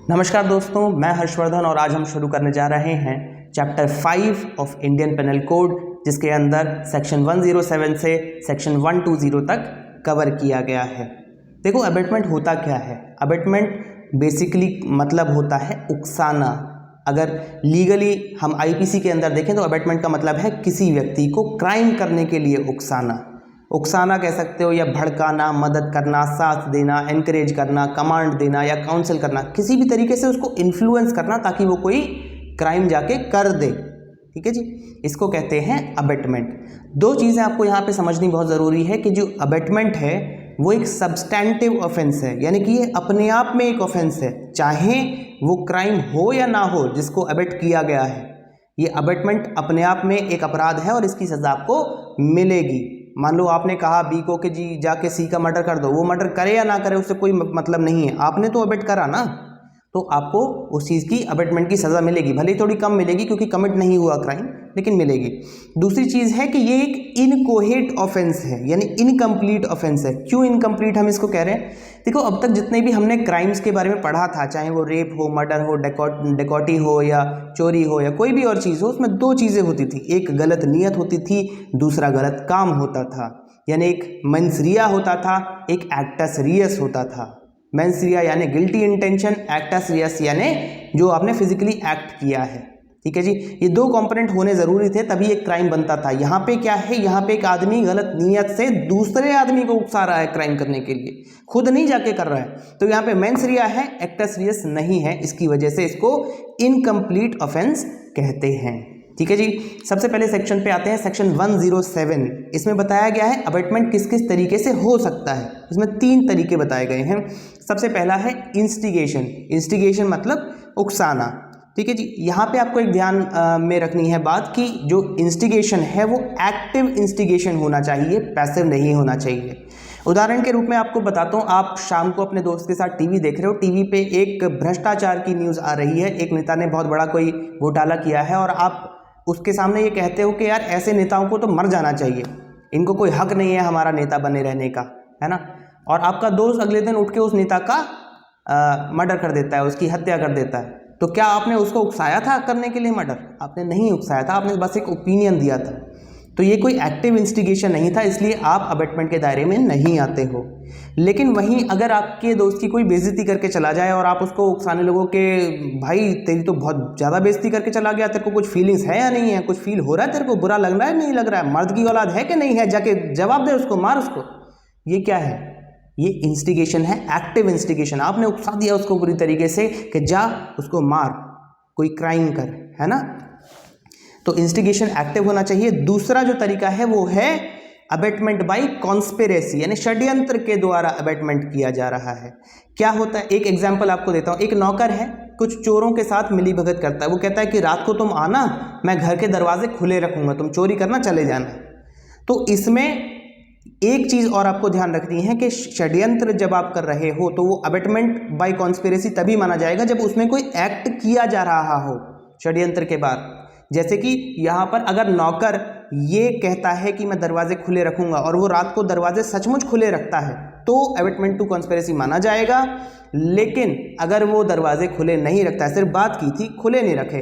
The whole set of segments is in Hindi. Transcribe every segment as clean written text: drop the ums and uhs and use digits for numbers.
नमस्कार दोस्तों, मैं हर्षवर्धन और आज हम शुरू करने जा रहे हैं chapter 5 of Indian penal code, जिसके अंदर सेक्शन 107 से सेक्शन 120 तक कवर किया गया है। देखो, अबेटमेंट होता क्या है। अबेटमेंट बेसिकली मतलब होता है उकसाना। अगर लीगली हम आईपीसी के अंदर देखें तो अबेटमेंट का मतलब है किसी व्यक्ति को क्राइम करने के लिए उकसाना। उकसाना कह सकते हो, या भड़काना, मदद करना, साथ देना, एनकरेज करना, कमांड देना या काउंसिल करना, किसी भी तरीके से उसको इन्फ्लुएंस करना ताकि वो कोई क्राइम जाके कर दे। ठीक है जी, इसको कहते हैं अबेटमेंट। दो चीज़ें आपको यहाँ पे समझनी बहुत ज़रूरी है कि जो अबेटमेंट है वो एक सब्सटैंटिव ऑफेंस है, यानी कि ये अपने आप में एक ऑफेंस है, चाहे वो क्राइम हो या ना हो जिसको अबेट किया गया है। ये अबेटमेंट अपने आप में एक अपराध है और इसकी सज़ा आपको मिलेगी। मान लो आपने कहा बी को कि जी जाके सी का मर्डर कर दो, वो मर्डर करे या ना करे उससे कोई मतलब नहीं है, आपने तो अबेट करा ना, तो आपको उस चीज़ की अबेटमेंट की सज़ा मिलेगी। भले ही थोड़ी कम मिलेगी क्योंकि कमिट नहीं हुआ क्राइम, लेकिन मिलेगी। दूसरी चीज़ है कि ये एक इनकोहेट ऑफेंस है, यानी इनकम्प्लीट ऑफेंस है। क्यों इनकम्प्लीट हम इसको कह रहे हैं? देखो, अब तक जितने भी हमने क्राइम्स के बारे में पढ़ा था, चाहे वो रेप हो, मर्डर हो, डेकॉटी हो या चोरी हो या कोई भी और चीज़ हो, उसमें दो चीज़ें होती थी। एक गलत नीयत होती थी, दूसरा गलत काम होता था। यानी एक मेंस रिया होता था, एक एक्टस रियस होता था। मेंस रिया यानी गिल्टी इंटेंशन, एक्टस रियस यानी जो आपने फिजिकली एक्ट किया है। ठीक है जी, ये दो कंपोनेंट होने ज़रूरी थे, तभी एक क्राइम बनता था। यहाँ पे क्या है, यहाँ पे एक आदमी गलत नीयत से दूसरे आदमी को उकसा रहा है क्राइम करने के लिए, खुद नहीं जाके कर रहा है। तो यहाँ पे मेंस रिया है, एक्टस रियस नहीं है, इसकी वजह से इसको इनकम्प्लीट ऑफेंस कहते हैं। ठीक है जी, सबसे पहले सेक्शन पे आते हैं, सेक्शन 107। इसमें बताया गया है अबेटमेंट किस किस तरीके से हो सकता है। इसमें 3 तरीके बताए गए हैं। सबसे पहला है इंस्टिगेशन। इंस्टिगेशन मतलब उकसाना। ठीक है जी, यहाँ पे आपको एक ध्यान में रखनी है बात कि जो इंस्टिगेशन है वो एक्टिव इंस्टिगेशन होना चाहिए, पैसिव नहीं होना चाहिए। उदाहरण के रूप में आपको बताता हूँ, आप शाम को अपने दोस्त के साथ टीवी देख रहे हो, टीवी पे एक भ्रष्टाचार की न्यूज़ आ रही है, एक नेता ने बहुत बड़ा कोई घोटाला किया है और आप उसके सामने ये कहते हो कि यार ऐसे नेताओं को तो मर जाना चाहिए, इनको कोई हक नहीं है हमारा नेता बने रहने का, है ना। और आपका दोस्त अगले दिन उठ के उस नेता का मर्डर कर देता है, उसकी हत्या कर देता है। तो क्या आपने उसको उकसाया था करने के लिए मर्डर? आपने नहीं उकसाया था, आपने बस एक ओपिनियन दिया था। तो ये कोई एक्टिव इंस्टिगेशन नहीं था, इसलिए आप अबेटमेंट के दायरे में नहीं आते हो। लेकिन वहीं अगर आपके दोस्त की कोई बेइज्जती करके चला जाए और आप उसको उकसाने लगो कि भाई तेरी तो बहुत ज़्यादा बेइज्जती करके चला गया, तेरे को कुछ फीलिंग्स है या नहीं है, कुछ फील हो रहा है, तेरे को बुरा लग रहा है नहीं लग रहा है, मर्द की औलाद है कि नहीं है, जाके जवाब दे उसको, मार उसको। ये क्या है? ये इंस्टिगेशन है, एक्टिव इंस्टिगेशन। आपने उकसा दिया उसको पूरी तरीके से कि जा उसको मार, कोई क्राइम कर, है ना। तो इंस्टिगेशन एक्टिव होना चाहिए। दूसरा जो तरीका है वो है अबेटमेंट बाय कॉन्स्पिरेसी, यानी षड्यंत्र के द्वारा अबेटमेंट किया जा रहा है। क्या होता है, एक एग्जांपल आपको देता हूँ। एक नौकर है, कुछ चोरों के साथ मिली भगत करता है। वो कहता है कि रात को तुम आना, मैं घर के दरवाजे खुले रखूंगा, तुम चोरी करना चले जाना। तो इसमें एक चीज और आपको ध्यान रखनी है कि षड्यंत्र जब आप कर रहे हो तो वो अबेटमेंट बाय कॉन्स्पिरेसी तभी माना जाएगा जब उसमें कोई एक्ट किया जा रहा हो षड्यंत्र के बाद। जैसे कि यहाँ पर अगर नौकर ये कहता है कि मैं दरवाजे खुले रखूंगा और वो रात को दरवाजे सचमुच खुले रखता है तो अबेटमेंट टू कॉन्स्पिरेसी माना जाएगा। लेकिन अगर वो दरवाजे खुले नहीं रखता है, सिर्फ बात की थी, खुले नहीं रखे,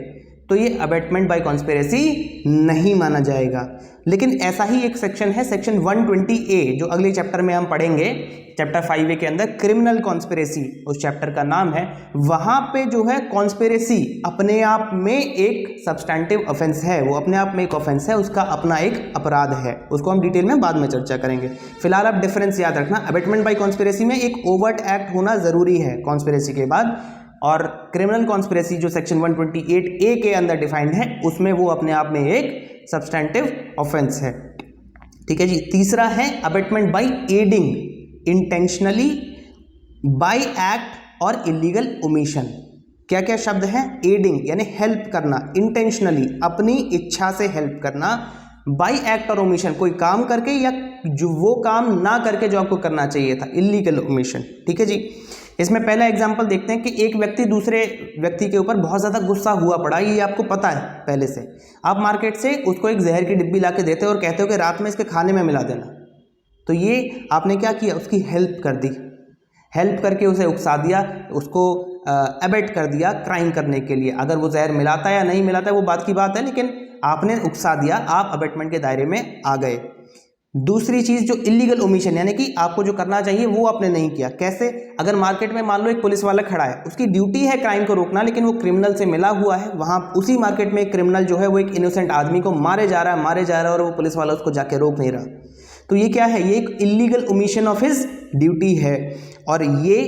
तो ये अबेटमेंट बाय कॉन्स्पिरेसी नहीं माना जाएगा। लेकिन ऐसा ही एक सेक्शन है, सेक्शन 120A, जो अगले चैप्टर में हम पढ़ेंगे, चैप्टर 5A के अंदर क्रिमिनल कॉन्स्पिरेसी उस चैप्टर का नाम है। वहां पे जो है कॉन्स्पिरेसी अपने आप में एक सब्सटैंटिव ऑफेंस है, वो अपने आप में एक ऑफेंस है, उसका अपना एक अपराध है, उसको हम डिटेल में बाद में चर्चा करेंगे। फिलहाल आप डिफरेंस याद रखना, अबेटमेंट बाय कॉन्स्पिरेसी में एक ओवर्ट एक्ट होना जरूरी है कॉन्स्पिरेसी के बाद, और क्रिमिनल कॉन्स्पिरेसी जो सेक्शन 128A के अंदर डिफाइंड है उसमें वो अपने आप में एक सब्सटैंटिव ऑफेंस है। ठीक है जी। तीसरा है abetment by aiding intentionally, by act or illegal omission. क्या क्या शब्द हैं? एडिंग यानी हेल्प करना, इंटेंशनली अपनी इच्छा से हेल्प करना, बाय एक्ट और ओमिशन कोई काम करके या जो वो काम ना करके जो आपको करना चाहिए था, इलीगल ओमिशन। ठीक है जी। इसमें पहला एग्जांपल देखते हैं कि एक व्यक्ति दूसरे व्यक्ति के ऊपर बहुत ज़्यादा गुस्सा हुआ पड़ा, ये आपको पता है पहले से। आप मार्केट से उसको एक जहर की डिब्बी ला के देते हो और कहते हो कि रात में इसके खाने में मिला देना। तो ये आपने क्या किया? उसकी हेल्प कर दी, हेल्प करके उसे उकसा दिया, उसको अबेट कर दिया क्राइम करने के लिए। अगर वो जहर मिलाता है या नहीं मिलाता है वो बात की बात है, लेकिन आपने उकसा दिया, आप अबेटमेंट के दायरे में आ गए। दूसरी चीज जो इलीगल ओमिशन, यानी कि आपको जो करना चाहिए वो आपने नहीं किया। कैसे? अगर मार्केट में मान लो एक पुलिस वाला खड़ा है, उसकी ड्यूटी है क्राइम को रोकना, लेकिन वो क्रिमिनल से मिला हुआ है, वहां उसी मार्केट में एक क्रिमिनल जो है वो एक इनोसेंट आदमी को मारे जा रहा है और वो पुलिस वाला उसको जाके रोक नहीं रहा, तो ये क्या है? ये एक illegal omission of his duty है और ये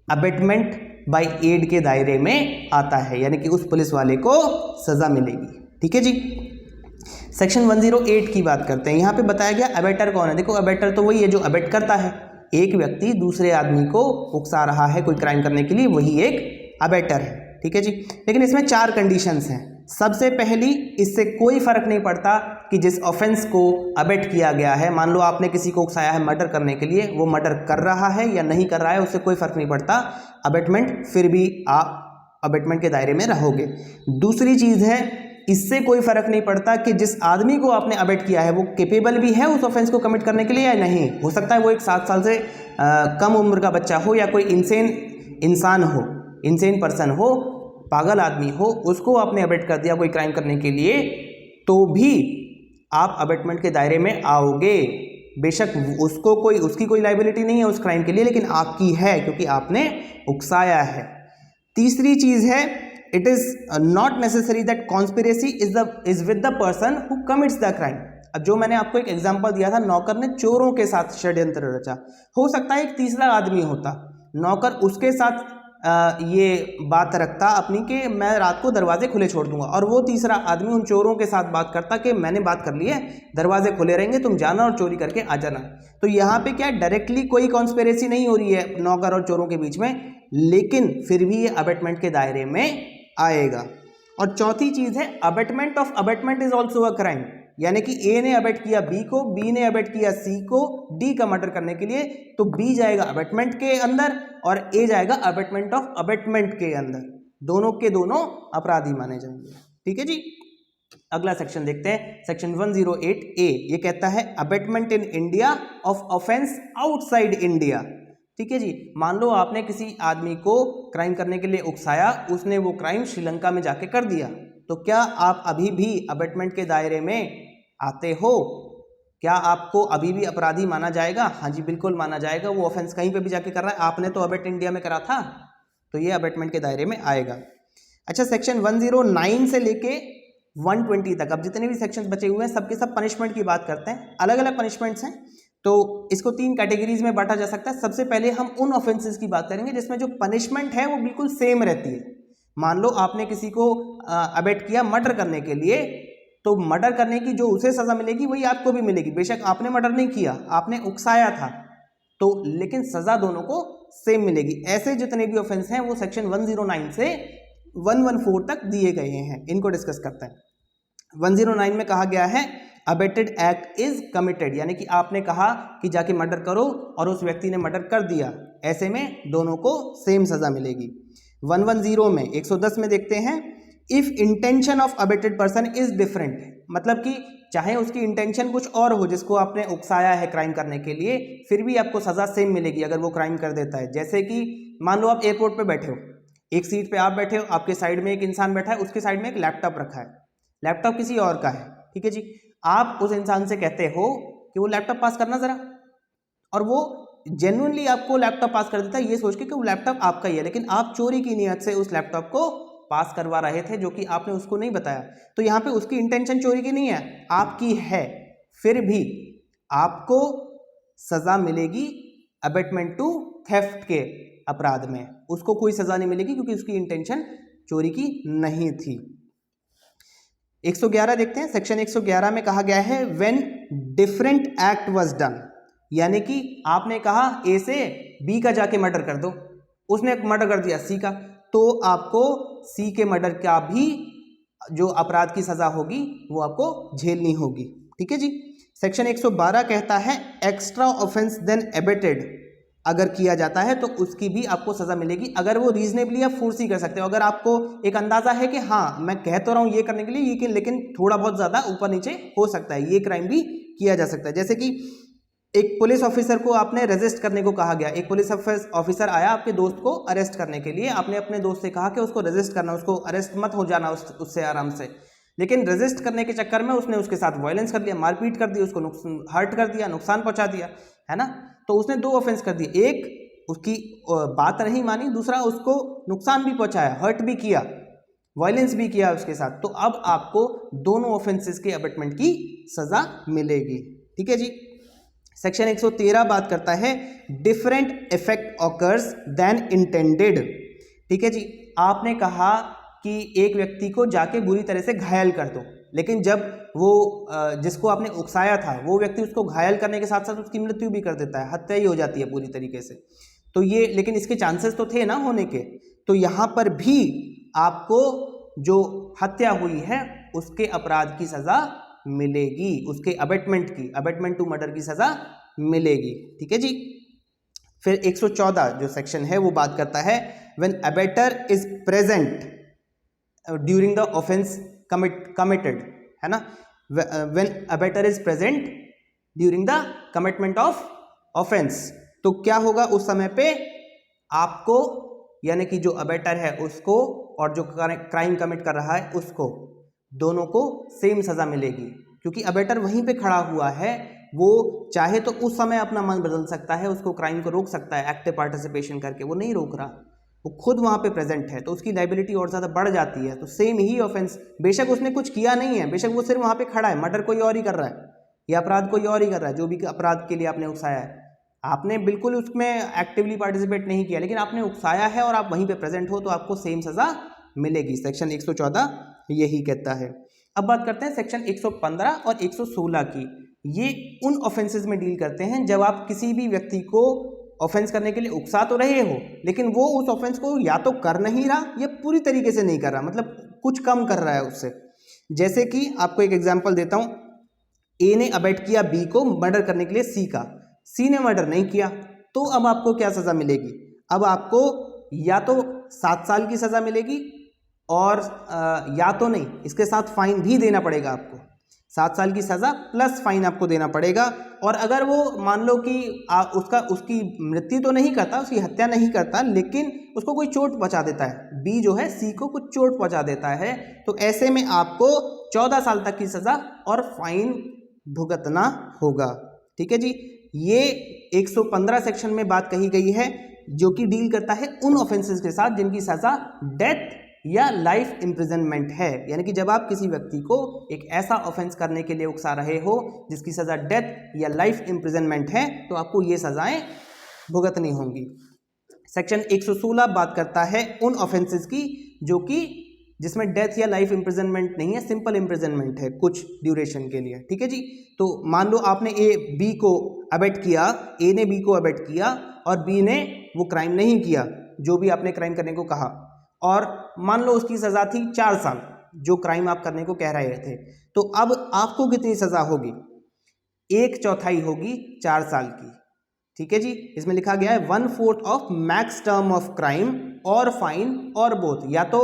अबेटमेंट बाय एड के दायरे में आता है, यानी कि उस पुलिस वाले को सजा मिलेगी। ठीक है जी। सेक्शन 108 की बात करते हैं। यहाँ पे बताया गया अबेटर कौन है। देखो अबेटर तो वही है जो अबेट करता है, एक व्यक्ति दूसरे आदमी को उकसा रहा है कोई क्राइम करने के लिए, वही एक अबेटर है। ठीक है जी। लेकिन इसमें 4 कंडीशंस हैं। सबसे पहली, इससे कोई फर्क नहीं पड़ता कि जिस ऑफेंस को अबेट किया गया है, मान लो आपने किसी को उकसाया है मर्डर करने के लिए, वो मर्डर कर रहा है या नहीं कर रहा है उससे कोई फर्क नहीं पड़ता, अबेटमेंट फिर भी आप अबेटमेंट के दायरे में रहोगे। दूसरी चीज है, इससे कोई फर्क नहीं पड़ता कि जिस आदमी को आपने अबेट किया है वो केपेबल भी है उस ऑफेंस को कमिट करने के लिए या नहीं। हो सकता है वो एक 7 साल से कम उम्र का बच्चा हो या कोई इंसान हो, इनसेन पर्सन हो, पागल आदमी हो, उसको आपने अबेट कर दिया कोई क्राइम करने के लिए, तो भी आप अबेटमेंट के दायरे में आओगे। बेशक उसको उसकी कोई लाइबिलिटी नहीं है उस क्राइम के लिए, लेकिन आपकी है क्योंकि आपने उकसाया है। तीसरी चीज है, it is not necessary that conspiracy is with the person who commits the crime. अब जो मैंने आपको एक एग्जांपल दिया था, नौकर ने चोरों के साथ षड्यंत्र रचा, हो सकता है एक तीसरा आदमी होता, नौकर उसके साथ ये बात रखता अपनी कि मैं रात को दरवाजे खुले छोड़ दूंगा, और वो तीसरा आदमी उन चोरों के साथ बात करता कि मैंने बात कर ली है, दरवाजे खुले रहेंगे, तुम जाना और चोरी करके आ जाना। तो यहाँ पे क्या डायरेक्टली कोई कॉन्स्पिरेसी नहीं हो रही है नौकर और चोरों के बीच में, लेकिन फिर भी ये अबेटमेंट के दायरे में आएगा। और चौथी चीज है, abetment of abetment is also a crime, यानी कि ए ने अबेट किया बी को, बी ने अबेट किया सी को डी का मर्डर करने के लिए, तो बी जाएगा अबेटमेंट के अंदर और ए जाएगा अबेटमेंट ऑफ अबेटमेंट के अंदर, दोनों के दोनों अपराधी माने जाएंगे। ठीक है जी। अगला सेक्शन देखते हैं, सेक्शन 108A। ये कहता है abetment in India of offence outside India. ठीक है जी। मान लो आपने किसी आदमी को क्राइम करने के लिए उकसाया, उसने वो क्राइम श्रीलंका में जाके कर दिया, तो क्या आप अभी भी अबेटमेंट के दायरे में आते हो? क्या आपको अभी भी अपराधी माना जाएगा? हाँ जी बिल्कुल माना जाएगा। वो ऑफेंस कहीं पे भी जाके कर रहा है, आपने तो अबेट इंडिया में करा था, तो ये अबेटमेंट के दायरे में आएगा। अच्छा, सेक्शन 109 से लेके 120 तक, अब जितने भी सेक्शन बचे हुए हैं सबके सब पनिशमेंट की बात करते हैं। अलग अलग पनिशमेंट्स हैं, तो इसको 3 कैटेगरीज में बांटा जा सकता है। सबसे पहले हम उन ऑफेंसेस की बात करेंगे जिसमें जो पनिशमेंट है वो बिल्कुल सेम रहती है। मान लो आपने किसी को अबेट किया मर्डर करने के लिए, तो मर्डर करने की जो उसे सजा मिलेगी वही आपको भी मिलेगी। बेशक आपने मर्डर नहीं किया, आपने उकसाया था, तो लेकिन सजा दोनों को सेम मिलेगी। ऐसे जितने भी ऑफेंस हैं वो सेक्शन 109 से 114 तक दिए गए हैं, इनको डिस्कस करते हैं। 109 में कहा गया है अबेटेड एक्ट इज कमिटेड, यानी कि आपने कहा कि जाके मर्डर करो और उस व्यक्ति ने मर्डर कर दिया, ऐसे में दोनों को सेम सजा मिलेगी। 110 में 110 में देखते हैं, if intention of abetted person is different, मतलब कि चाहे उसकी इंटेंशन कुछ और हो, जिसको आपने उकसाया है क्राइम करने के लिए, फिर भी आपको सजा सेम मिलेगी अगर वो क्राइम कर देता है। जैसे कि मान लो आप एयरपोर्ट पे बैठे हो, एक सीट पे आप बैठे हो, आपके साइड में एक इंसान बैठा है, उसके साइड में एक लैपटॉप रखा है, लैपटॉप किसी और का है, ठीक है जी। आप उस इंसान से कहते हो कि वो लैपटॉप पास करना जरा, और वो जेन्युइनली आपको लैपटॉप पास कर देता है ये सोच के कि वो लैपटॉप आपका ही है, लेकिन आप चोरी की नियत से उस लैपटॉप को पास करवा रहे थे, जो कि आपने उसको नहीं बताया। तो यहाँ पे उसकी इंटेंशन चोरी की नहीं है, आपकी है, फिर भी आपको सजा मिलेगी अबेटमेंट टू थेफ्ट के अपराध में। उसको कोई सजा नहीं मिलेगी क्योंकि उसकी इंटेंशन चोरी की नहीं थी। 111 देखते हैं, सेक्शन 111 में कहा गया है when different act was done, यानी कि आपने कहा ए से बी का जाके मर्डर कर दो, उसने मर्डर कर दिया सी का, तो आपको सी के मर्डर का भी जो अपराध की सजा होगी वो आपको झेलनी होगी। ठीक है जी। सेक्शन 112 कहता है एक्स्ट्रा ऑफेंस देन एबेटेड अगर किया जाता है तो उसकी भी आपको सजा मिलेगी, अगर वो रीजनेबली आप फोर्स ही कर सकते हो। अगर आपको एक अंदाजा है कि हाँ मैं कह तो रहा हूँ ये करने के लिए, लेकिन थोड़ा बहुत ज्यादा ऊपर नीचे हो सकता है, ये क्राइम भी किया जा सकता है। जैसे कि एक पुलिस ऑफिसर को आपने रेजिस्ट करने को कहा गया, एक पुलिस ऑफिसर आया आपके दोस्त को अरेस्ट करने के लिए, आपने अपने दोस्त से कहा कि उसको रेजिस्ट करना, उसको अरेस्ट मत हो जाना उससे आराम से, लेकिन रेजिस्ट करने के चक्कर में उसने उसके साथ वायलेंस कर दिया, मारपीट कर दी, उसको हर्ट कर दिया, नुकसान पहुंचा दिया, है ना। तो उसने दो ऑफेंस कर दिए, एक उसकी बात नहीं मानी, दूसरा उसको नुकसान भी पहुंचाया, हर्ट भी किया, वायलेंस भी किया उसके साथ। तो अब आपको दोनों ऑफेंसेस के अबेटमेंट की सजा मिलेगी। ठीक है जी। सेक्शन 113 बात करता है different effect occurs than intended. ठीक है जी। आपने कहा कि एक व्यक्ति को जाके बुरी तरह से घायल कर दो, लेकिन जब वो जिसको आपने उकसाया था वो व्यक्ति उसको घायल करने के साथ साथ उसकी मृत्यु भी कर देता है, हत्या ही हो जाती है पूरी तरीके से, तो ये, लेकिन इसके चांसेस तो थे ना होने के, तो यहाँ पर भी आपको जो हत्या हुई है उसके अपराध की सजा मिलेगी, उसके अबेटमेंट की, अबेटमेंट टू मर्डर की सजा मिलेगी। ठीक है जी। फिर 114 जो सेक्शन है वो बात करता है when abettor is present during the offence committed, है ना, when abettor is present during the commitment of offence, तो क्या होगा उस समय पे आपको, यानी कि जो अबेटर है उसको और जो क्राइम कमिट कर रहा है उसको, दोनों को सेम सजा मिलेगी, क्योंकि अबेटर वहीं पे खड़ा हुआ है, वो चाहे तो उस समय अपना मन बदल सकता है, उसको क्राइम को रोक सकता है एक्टिव पार्टिसिपेशन करके, वो नहीं रोक रहा, वो खुद वहां पे प्रेजेंट है, तो उसकी लाइबिलिटी और ज़्यादा बढ़ जाती है। तो सेम ही ऑफेंस, बेशक उसने कुछ किया नहीं है, बेशक वो सिर्फ वहां पे खड़ा है, मर्डर कोई और ही कर रहा है या अपराध कोई और ही कर रहा है, जो भी अपराध के लिए आपने उकसाया है, आपने बिल्कुल उसमें एक्टिवली पार्टिसिपेट नहीं किया, लेकिन आपने उकसाया है और आप वहीं पे प्रेजेंट हो, तो आपको सेम सजा मिलेगी। सेक्शन 114 यही कहता है। अब बात करते हैं सेक्शन 115 और 116 की। ये उन ऑफेंसेस में डील करते हैं जब आप किसी भी व्यक्ति को ऑफेंस करने के लिए उकसा तो रहे हो, लेकिन वो उस ऑफेंस को या तो कर नहीं रहा या पूरी तरीके से नहीं कर रहा, मतलब कुछ कम कर रहा है उससे। जैसे कि आपको एक एग्जाम्पल देता हूं, ए ने अबेट किया बी को मर्डर करने के लिए सी का, सी ने मर्डर नहीं किया, तो अब आपको क्या सजा मिलेगी? अब आपको या तो 7 साल की सजा मिलेगी और या तो नहीं, इसके साथ फाइन भी देना पड़ेगा आपको, 7 साल की सजा प्लस फाइन आपको देना पड़ेगा। और अगर वो मान लो कि उसकी मृत्यु तो नहीं करता, उसकी हत्या नहीं करता, लेकिन उसको कोई चोट पहुंचा देता है, बी जो है सी को कुछ चोट पहुंचा देता है, तो ऐसे में आपको 14 साल तक की सजा और फाइन भुगतना होगा। ठीक है जी। ये 115 सेक्शन में बात कही गई है जो कि डील करता है उन ऑफेंसेस के साथ जिनकी सजा डेथ या लाइफ इम्प्रिजनमेंट है, यानी कि जब आप किसी व्यक्ति को एक ऐसा ऑफेंस करने के लिए उकसा रहे हो जिसकी सजा डेथ या लाइफ इम्प्रिजनमेंट है, तो आपको ये सजाएं भुगतनी होंगी। सेक्शन 116 बात करता है उन ऑफेंसेस की जो कि जिसमें डेथ या लाइफ इम्प्रिजनमेंट नहीं है, सिंपल इम्प्रिजनमेंट है कुछ ड्यूरेशन के लिए। ठीक है जी। तो मान लो आपने ए बी को अबेट किया, ए ने बी को अबेट किया और बी ने वो क्राइम नहीं किया जो भी आपने क्राइम करने को कहा, और मान लो उसकी सजा थी 4 साल जो क्राइम आप करने को कह रहे थे, तो अब आपको कितनी सजा होगी? 1/4 होगी 4 साल की। ठीक है जी। इसमें लिखा गया है 1/4 of max term of crime और फाइन और बोथ, या तो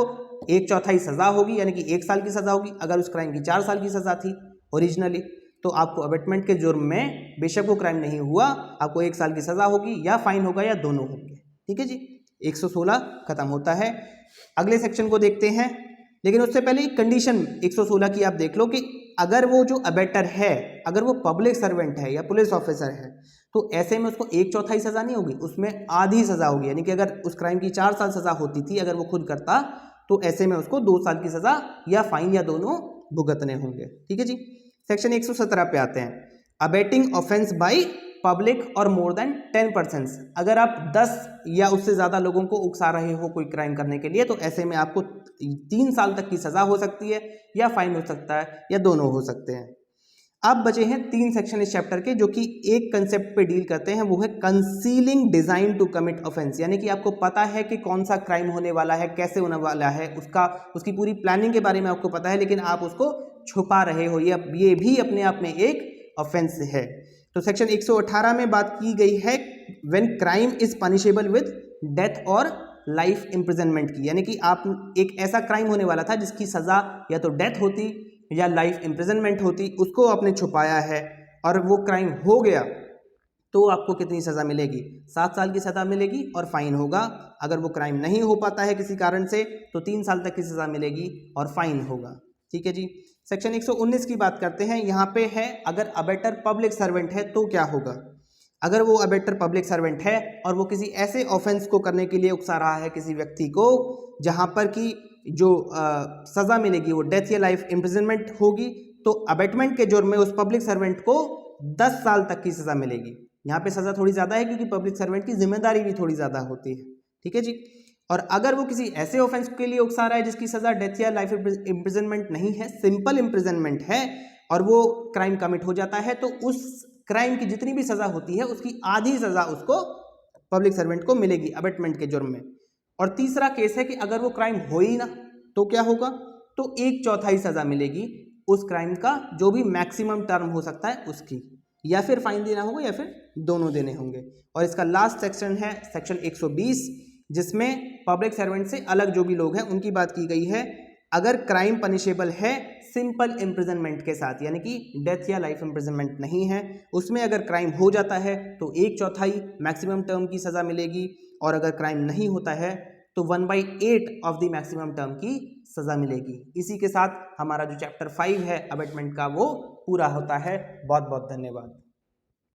1/4 सजा होगी यानी कि 1 साल की सजा होगी, अगर उस क्राइम की 4 साल की सजा थी ओरिजिनली, तो आपको अबेटमेंट के जुर्म में बेशक वो क्राइम नहीं हुआ, आपको 1 साल की सजा होगी या फाइन होगा या दोनों होंगे। ठीक है जी। 116 खत्म होता है। अगले सेक्शन को देखते हैं, लेकिन उससे पहले एक कंडीशन 116 की आप देख लो कि अगर वो जो अबेटर है, अगर वो पब्लिक सर्वेंट है या पुलिस ऑफिसर है, तो ऐसे में उसको 1/4 सजा नहीं होगी, उसमें आधी सजा होगी, यानी कि अगर उस क्राइम की 4 साल सजा होती थी अगर वो खुद करता, तो ऐसे में उसको 2 साल की सजा या फाइन या दोनों भुगतने होंगे। ठीक है जी। सेक्शन 117 पे आते हैं, अबेटिंग ऑफेंस बाय पब्लिक और मोर देन 10%। अगर आप 10 या उससे ज़्यादा लोगों को उकसा रहे हो कोई क्राइम करने के लिए, तो ऐसे में आपको 3 साल तक की सज़ा हो सकती है या फाइन हो सकता है या दोनों हो सकते हैं। अब बचे हैं 3 सेक्शन इस चैप्टर के जो कि एक कंसेप्ट पे डील करते हैं, वो है concealing design to commit offence, यानी कि आपको पता है कि कौन सा क्राइम होने वाला है, कैसे होने वाला है, उसकी पूरी प्लानिंग के बारे में आपको पता है, लेकिन आप उसको छुपा रहे हो, ये भी अपने आप में एक ऑफेंस है। तो सेक्शन 118 में बात की गई है when crime is punishable with death और लाइफ इम्प्रिजनमेंट की, यानी कि आप एक ऐसा क्राइम होने वाला था जिसकी सजा या तो डेथ होती या लाइफ इम्प्रिजनमेंट होती, उसको आपने छुपाया है और वो क्राइम हो गया, तो आपको कितनी सज़ा मिलेगी? 7 साल की सज़ा मिलेगी और फाइन होगा। अगर वो क्राइम नहीं हो पाता है किसी कारण से तो 3 साल तक की सज़ा मिलेगी और फाइन होगा। ठीक है जी। सेक्शन 119 की बात करते हैं। यहाँ पे है अगर अबेटर पब्लिक सर्वेंट है तो क्या होगा। अगर वो अबेटर पब्लिक सर्वेंट है और वो किसी ऐसे ऑफेंस को करने के लिए उकसा रहा है किसी व्यक्ति को जहाँ पर कि जो सज़ा मिलेगी वो डेथ या लाइफ इम्प्रिजनमेंट होगी, तो अबेटमेंट के जुर्म में उस पब्लिक सर्वेंट को 10 साल तक की सज़ा मिलेगी। यहाँ पे सज़ा थोड़ी ज़्यादा है क्योंकि पब्लिक सर्वेंट की जिम्मेदारी भी थोड़ी ज़्यादा होती है। ठीक है जी। और अगर वो किसी ऐसे ऑफेंस के लिए उकसा रहा है जिसकी सज़ा डेथ या लाइफ इम्प्रिजनमेंट नहीं है, सिंपल इम्प्रिजनमेंट है, और वो क्राइम कमिट हो जाता है, तो उस क्राइम की जितनी भी सज़ा होती है उसकी आधी सज़ा उसको पब्लिक सर्वेंट को मिलेगी अबेटमेंट के जुर्म में। और तीसरा केस है कि अगर वो क्राइम हो ही ना तो क्या होगा, तो 1/4 सज़ा मिलेगी उस क्राइम का जो भी मैक्सिमम टर्म हो सकता है उसकी, या फिर फाइन देना होगा या फिर दोनों देने होंगे। और इसका लास्ट सेक्शन है सेक्शन 120, जिसमें पब्लिक सर्वेंट से अलग जो भी लोग हैं उनकी बात की गई है। अगर क्राइम पनिशेबल है सिंपल इम्प्रिजनमेंट के साथ, यानी कि डेथ या लाइफ इम्प्रिजनमेंट नहीं है, उसमें अगर क्राइम हो जाता है तो 1/4 मैक्सिमम टर्म की सज़ा मिलेगी, और अगर क्राइम नहीं होता है तो 1/8 ऑफ द मैक्सिमम टर्म की सज़ा मिलेगी। इसी के साथ हमारा जो चैप्टर 5 है अबेटमेंट का वो पूरा होता है। बहुत बहुत धन्यवाद।